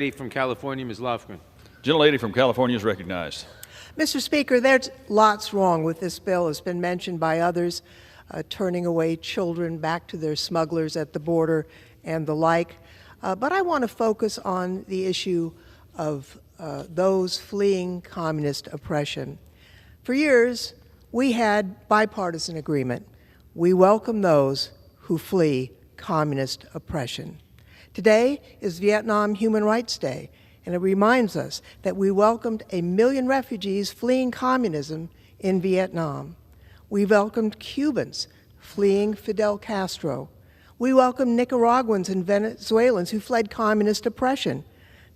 From California, Ms. Lofgren. Gentlelady from California is recognized. Mr. Speaker, there's lots wrong with this bill. It's been mentioned by others, turning away children back to their smugglers at the border and the like. But I want to focus on the issue of those fleeing communist oppression. For years, we had bipartisan agreement. We welcome those who flee communist oppression. Today is Vietnam Human Rights Day, and it reminds us that we welcomed 1 million refugees fleeing communism in Vietnam. We welcomed Cubans fleeing Fidel Castro. We welcomed Nicaraguans and Venezuelans who fled communist oppression.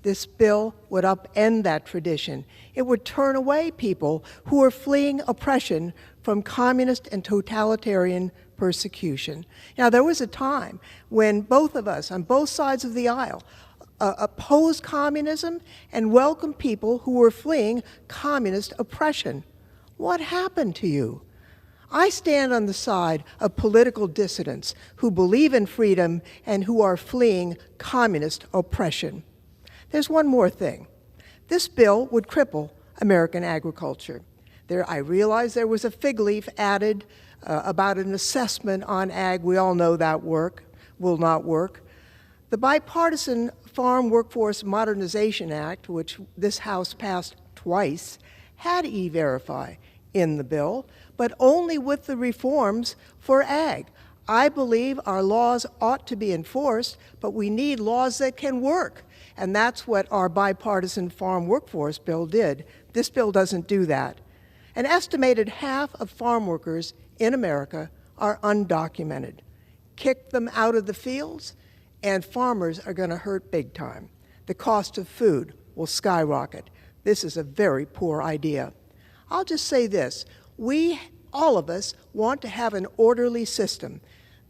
This bill would upend that tradition. It would turn away people who are fleeing oppression from communist and totalitarian persecution. Now, there was a time when both of us, on both sides of the aisle, opposed communism and welcomed people who were fleeing communist oppression. What happened to you? I stand on the side of political dissidents who believe in freedom and who are fleeing communist oppression. There's one more thing. This bill would cripple American agriculture. I realize there was a fig leaf added about an assessment on ag. We all know that will not work. The Bipartisan Farm Workforce Modernization Act, which this House passed twice, had E-Verify in the bill, but only with the reforms for ag. I believe our laws ought to be enforced, but we need laws that can work. And that's what our bipartisan farm workforce bill did. This bill doesn't do that. An estimated half of farm workers in America are undocumented. Kick them out of the fields, and farmers are going to hurt big time. The cost of food will skyrocket. This is a very poor idea. I'll just say this. All of us, want to have an orderly system.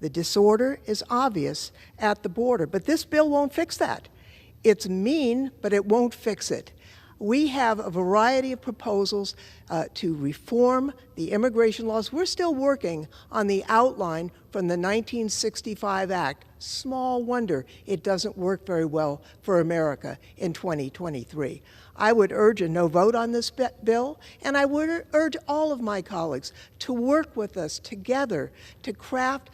The disorder is obvious at the border, but this bill won't fix that. It's mean, but it won't fix it. We have a variety of proposals to reform the immigration laws. We're still working on the outline from the 1965 Act. Small wonder it doesn't work very well for America in 2023. I would urge a no vote on this bill, and I would urge all of my colleagues to work with us together to craft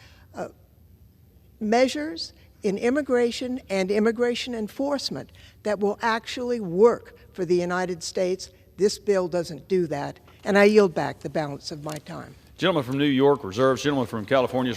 measures in immigration and immigration enforcement that will actually work for the United States. This bill doesn't do that, and I yield back the balance of my time. Gentleman from New York reserves. Gentleman from California.